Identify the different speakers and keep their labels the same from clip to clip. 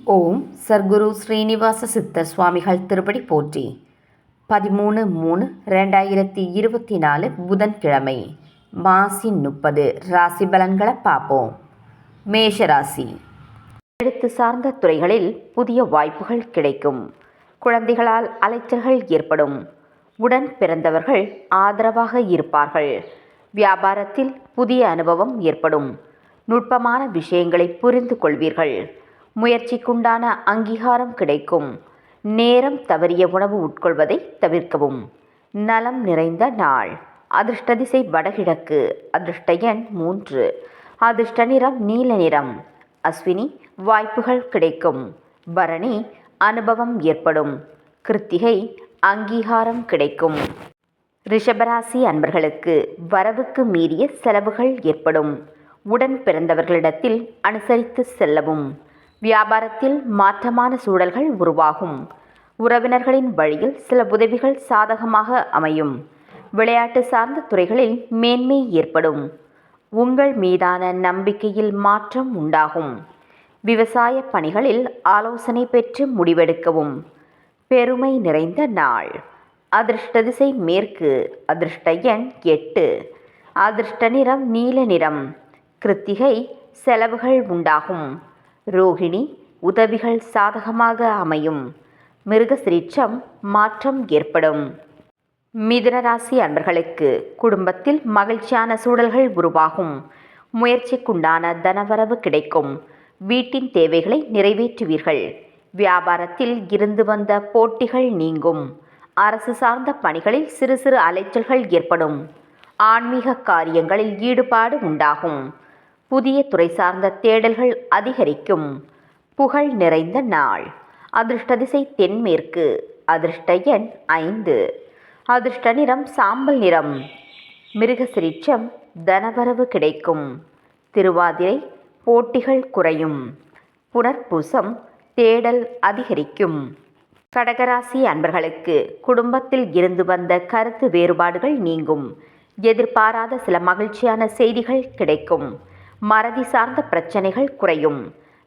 Speaker 1: ஓம் சர்க்குரு ஸ்ரீனிவாச சித்தர் சுவாமிகள் திருப்படி போற்றி. 13/3/2024 புதன்கிழமை, மாசி 30. ராசி பலன்களை பார்ப்போம். மேஷராசி. எழுத்து சார்ந்த துறைகளில் புதிய வாய்ப்புகள் கிடைக்கும். குழந்தைகளால் அலைச்சல்கள் ஏற்படும். உடன் பிறந்தவர்கள் ஆதரவாக இருப்பார்கள். வியாபாரத்தில் புதிய அனுபவம் ஏற்படும். நுட்பமான விஷயங்களை புரிந்து கொள்வீர்கள். முயற்சிக்குண்டான அங்கீகாரம் கிடைக்கும். நேரம் தவறிய உணவு உட்கொள்வதை தவிர்க்கவும். நலம் நிறைந்த நாள். அதிர்ஷ்ட திசை வடகிழக்கு. அதிர்ஷ்ட எண் 3. அதிர்ஷ்ட நிறம் நீல நிறம். அஸ்வினி வாய்ப்புகள் கிடைக்கும். பரணி அனுபவம் ஏற்படும். கிருத்திகை அங்கீகாரம் கிடைக்கும். ரிஷபராசி அன்பர்களுக்கு வரவுக்கு மீறிய செலவுகள் ஏற்படும். உடன் பிறந்தவர்களிடத்தில் அனுசரித்து செல்லவும். வியாபாரத்தில் மாற்றமான சூழல்கள் உருவாகும். உறவினர்களின் வழியில் சில உதவிகள் சாதகமாக அமையும். விளையாட்டு சார்ந்த துறைகளில் மேன்மை ஏற்படும். உங்கள் மீதான நம்பிக்கையில் மாற்றம் உண்டாகும். விவசாய பணிகளில் ஆலோசனை பெற்று முடிவெடுக்கவும். பெருமை நிறைந்த நாள். அதிர்ஷ்ட திசை மேற்கு. அதிர்ஷ்ட எண் 8. அதிர்ஷ்ட நிறம் நீல நிறம். கிருத்திகை செலவுகள் உண்டாகும். ரோகிணி உதவிகள் சாதகமாக அமையும். மிருகசிரீட்சம் மாற்றம் ஏற்படும். மிதுனராசி அன்பர்களுக்கு குடும்பத்தில் மகிழ்ச்சியான சூழல்கள் உருவாகும். முயற்சிக்குண்டான தனவரவு கிடைக்கும். வீட்டின் தேவைகளை நிறைவேற்றுவீர்கள். வியாபாரத்தில் இருந்து வந்த போட்டிகள் நீங்கும். அரசு சார்ந்த பணிகளில் சிறு சிறு அலைச்சல்கள் ஏற்படும். ஆன்மீக காரியங்களில் ஈடுபாடு உண்டாகும். புதிய துறை சார்ந்த தேடல்கள் அதிகரிக்கும். புகழ் நிறைந்த நாள். அதிர்ஷ்ட திசை தென்மேற்கு. அதிர்ஷ்ட எண் 5. அதிர்ஷ்ட நிறம் சாம்பல் நிறம். மிருகசிரீட்சம் தனவரவு கிடைக்கும். திருவாதிரை போட்டிகள் குறையும். புனர்பூசம் தேடல் அதிகரிக்கும். கடகராசி அன்பர்களுக்கு குடும்பத்தில் இருந்து வந்த கருத்து வேறுபாடுகள் நீங்கும். எதிர்பாராத சில மகிழ்ச்சியான செய்திகள் கிடைக்கும். மறதி சார்ந்த பிரச்சனைகள் குறையும்.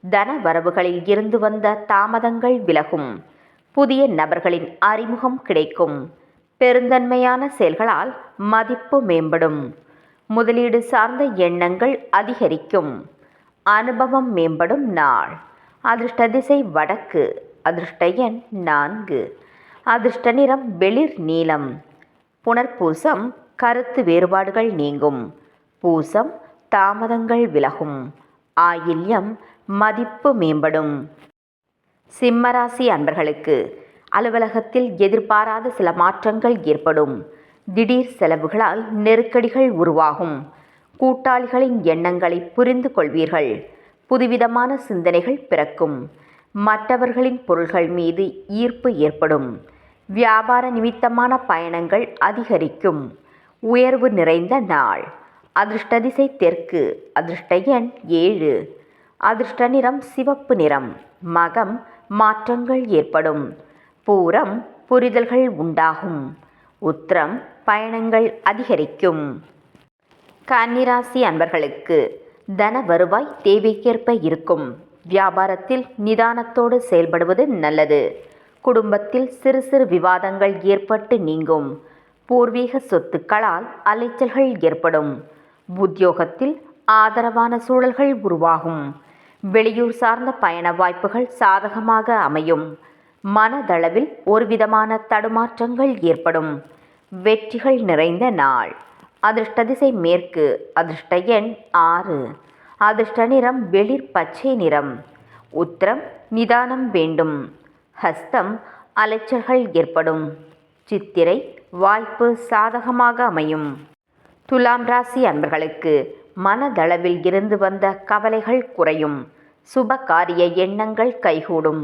Speaker 1: தன வரவுகளில் இருந்து வந்த தாமதங்கள் விலகும். புதிய நபர்களின் அறிமுகம் கிடைக்கும். பெருந்தன்மையான செயல்களால் மதிப்பு மேம்படும். முதலீடு சார்ந்த எண்ணங்கள் அதிகரிக்கும். அனுபவம் மேம்படும் நாள். அதிர்ஷ்ட திசை வடக்கு. அதிர்ஷ்ட எண் 4. அதிர்ஷ்ட நிறம் வெளிர் நீலம். புனர்பூசம் கருத்து வேறுபாடுகள் நீங்கும். பூசம் தாமதங்கள் விலகும். ஆயில்யம் மதிப்பு மேம்படும். சிம்மராசி அன்பர்களுக்கு அலுவலகத்தில் எதிர்பாராத சில மாற்றங்கள் ஏற்படும். திடீர் செலவுகளால் நெருக்கடிகள் உருவாகும். கூட்டாளிகளின் எண்ணங்களை புரிந்து கொள்வீர்கள். புதுவிதமான சிந்தனைகள் பிறக்கும். மற்றவர்களின் பொருள்கள் மீது ஈர்ப்பு ஏற்படும். வியாபார நிமித்தமான பயணங்கள் அதிகரிக்கும். உயர்வு நிறைந்த நாள். அதிர்ஷ்ட திசை தெற்கு. அதிர்ஷ்ட எண் 7. அதிர்ஷ்ட நிறம் சிவப்பு நிறம். மகம் மாற்றங்கள் ஏற்படும். பூரம் புரிதல்கள் உண்டாகும். உத்திரம் பயணங்கள் அதிகரிக்கும். கன்னிராசி அன்பர்களுக்கு தன வருவாய் தேவைக்கேற்ப இருக்கும். வியாபாரத்தில் நிதானத்தோடு செயல்படுவது நல்லது. குடும்பத்தில் சிறு சிறு விவாதங்கள் ஏற்பட்டு நீங்கும். பூர்வீக சொத்துக்களால் அலைச்சல்கள் ஏற்படும். உத்தியோகத்தில் ஆதரவான சூழல்கள் உருவாகும். வெளியூர் சார்ந்த பயண வாய்ப்புகள் சாதகமாக அமையும். மனதளவில் ஒருவிதமான தடுமாற்றங்கள் ஏற்படும். வெற்றிகள் நிறைந்த நாள். அதிர்ஷ்ட திசை மேற்கு. அதிர்ஷ்ட எண் 6. அதிர்ஷ்ட நிறம் வெளிர் பச்சை நிறம். உத்திரம் நிதானம் வேண்டும். ஹஸ்தம் அலைச்சல்கள் ஏற்படும். சித்திரை வாய்ப்பு சாதகமாக அமையும். துலாம் ராசி அன்பர்களுக்கு மனதளவில் இருந்து வந்த கவலைகள் குறையும். சுப காரிய எண்ணங்கள் கைகூடும்.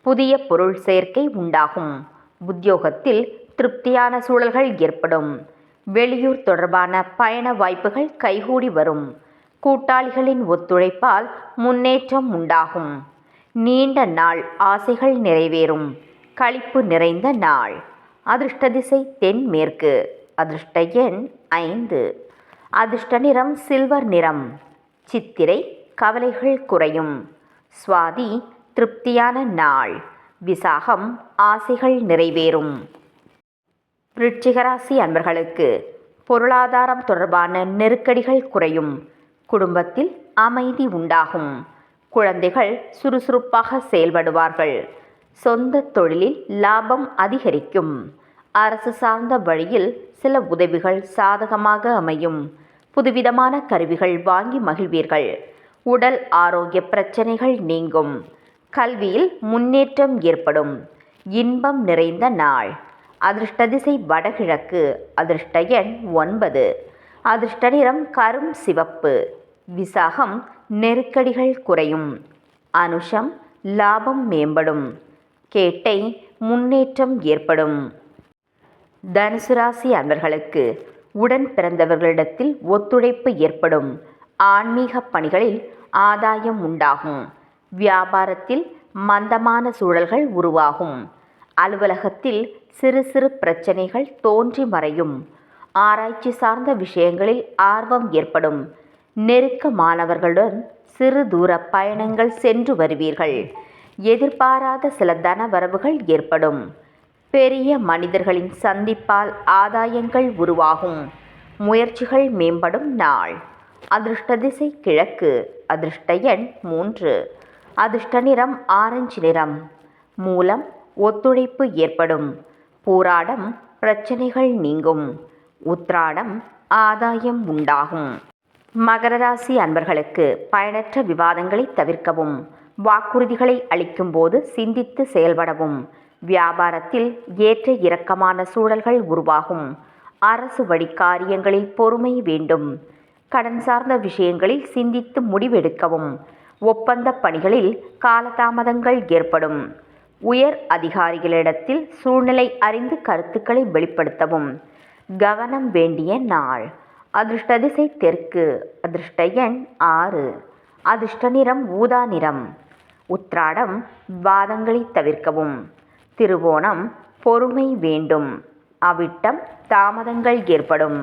Speaker 1: புதிய பொருள் சேர்க்கை உண்டாகும். உத்தியோகத்தில் திருப்தியான சூழல்கள் ஏற்படும். வெளியூர் தொடர்பான பயண வாய்ப்புகள் கைகூடி வரும். கூட்டாளிகளின் ஒத்துழைப்பால் முன்னேற்றம் உண்டாகும். நீண்ட நாள் ஆசைகள் நிறைவேறும். களிப்பு நிறைந்த நாள். அதிர்ஷ்ட திசை தென்மேற்கு. அதிர்ஷ்ட எண் 5. அதிர்ஷ்ட நிறம் சில்வர் நிறம். சித்திரை கவலைகள் குறையும். சுவாதி திருப்தியான நாள். விசாகம் ஆசைகள் நிறைவேறும். விருச்சிக ராசி அன்பர்களுக்கு பொருளாதாரம் தொடர்பான நெருக்கடிகள் குறையும். குடும்பத்தில் அமைதி உண்டாகும். குழந்தைகள் சுறுசுறுப்பாக செயல்படுவார்கள். சொந்த தொழிலில் லாபம் அதிகரிக்கும். அரசு சார்ந்த வழியில் சில உதவிகள் சாதகமாக அமையும். புதுவிதமான கருவிகள் வாங்கி மகிழ்வீர்கள். உடல் ஆரோக்கிய பிரச்சனைகள் நீங்கும். கல்வியில் முன்னேற்றம் ஏற்படும். இன்பம் நிறைந்த நாள். அதிர்ஷ்ட திசை வடகிழக்கு. அதிர்ஷ்ட எண் 9. அதிர்ஷ்ட நிறம் கரும் சிவப்பு. விசாகம் நெருக்கடிகள் குறையும். அனுஷம் லாபம் மேம்படும். கேட்டை முன்னேற்றம் ஏற்படும். தனுசு ராசி அன்பர்களுக்கு உடன் பிறந்தவர்களிடத்தில் ஒத்துழைப்பு ஏற்படும். ஆன்மீக பணிகளில் ஆதாயம் உண்டாகும். வியாபாரத்தில் மந்தமான சூழல்கள் உருவாகும். அலுவலகத்தில் சிறு சிறு பிரச்சனைகள் தோன்றி மறையும். ஆராய்ச்சி சார்ந்த விஷயங்களில் ஆர்வம் ஏற்படும். நெருக்கமானவர்களுடன் சிறு தூர பயணங்கள் சென்று வருவீர்கள். எதிர்பாராத சில தன வரவுகள் ஏற்படும். பெரிய மனிதர்களின் சந்திப்பால் ஆதாயங்கள் உருவாகும். முயற்சிகள் மேம்படும் நாள். அதிர்ஷ்ட திசை கிழக்கு. அதிர்ஷ்ட எண் 3. அதிர்ஷ்ட நிறம் ஆரஞ்சு நிறம். மூலம் ஒத்துழைப்பு ஏற்படும். பூராடம் பிரச்சனைகள் நீங்கும். உத்ராடம் ஆதாயம் உண்டாகும். மகர ராசி அன்பர்களுக்கு பயனற்ற விவாதங்களை தவிர்க்கவும். வாக்குறுதிகளை அளிக்கும் போது சிந்தித்து செயல்படவும். வியாபாரத்தில் ஏற்ற இறக்கமான சூழல்கள் உருவாகும். அரசு வழி காரியங்களில் பொறுமை வேண்டும். கடன் சார்ந்த விஷயங்களில் சிந்தித்து முடிவெடுக்கவும். ஒப்பந்த பணிகளில் காலதாமதங்கள் ஏற்படும். உயர் அதிகாரிகளிடத்தில் சூழ்நிலை அறிந்து கருத்துக்களை வெளிப்படுத்தவும். கவனம் வேண்டிய நாள். அதிர்ஷ்ட திசை தெற்கு. அதிர்ஷ்ட எண் 6. அதிர்ஷ்ட நிறம் ஊதா நிறம். உத்ராடம் வாதங்களை தவிர்க்கவும். திருவோணம் பொறுமை வேண்டும். அவிட்டம் தாமதங்கள் ஏற்படும்.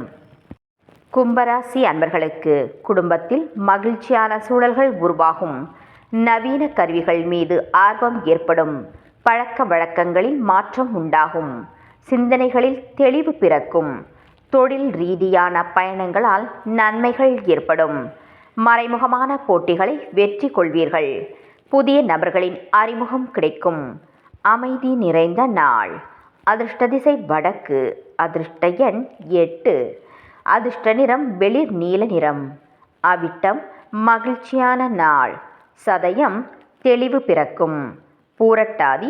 Speaker 1: கும்பராசி அன்பர்களுக்கு குடும்பத்தில் மகிழ்ச்சியான சூழல்கள் உருவாகும். நவீன கருவிகள் மீது ஆர்வம் ஏற்படும். பழக்க வழக்கங்களில் மாற்றம் உண்டாகும். சிந்தனைகளில் தெளிவு பிறக்கும். தொழில் ரீதியான பயணங்களால் நன்மைகள் ஏற்படும். மறைமுகமான போட்டிகளை வெற்றி கொள்வீர்கள். புதிய நபர்களின் அறிமுகம் கிடைக்கும். அமைதி நிறைந்த நாள். அதிர்ஷ்ட திசை வடக்கு. அதிர்ஷ்ட எண் 8. அதிர்ஷ்ட நிறம் வெளிர் நீல நிறம். அவிட்டம் மகிழ்ச்சியான நாள். சதயம் தெளிவு பிறக்கும். பூரட்டாதி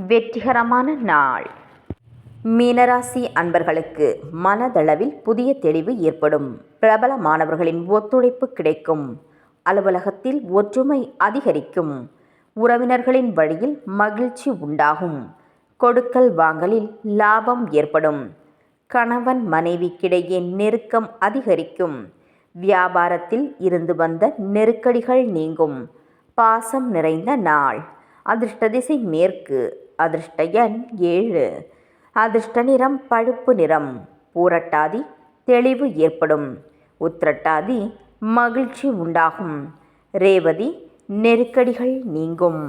Speaker 1: வெற்றிகரமான நாள். மீனராசி அன்பர்களுக்கு மனதளவில் புதிய தெளிவு ஏற்படும். பிரபலமானவர்களின் ஒத்துழைப்பு கிடைக்கும். அலுவலகத்தில் ஒற்றுமை அதிகரிக்கும். உறவினர்களின் வழியில் மகிழ்ச்சி உண்டாகும். கொடுக்கல் வாங்கலில் லாபம் ஏற்படும். கணவன் மனைவிக்கிடையே நெருக்கம் அதிகரிக்கும். வியாபாரத்தில் இருந்து வந்த நெருக்கடிகள் நீங்கும். பாசம் நிறைந்த நாள். அதிர்ஷ்ட திசை மேற்கு. அதிர்ஷ்ட எண் 7. அதிர்ஷ்ட நிறம் பழுப்பு நிறம். பூரட்டாதி தெளிவு ஏற்படும். உத்திரட்டாதி மகிழ்ச்சி உண்டாகும். ரேவதி நெருக்கடிகள் நீங்கும்.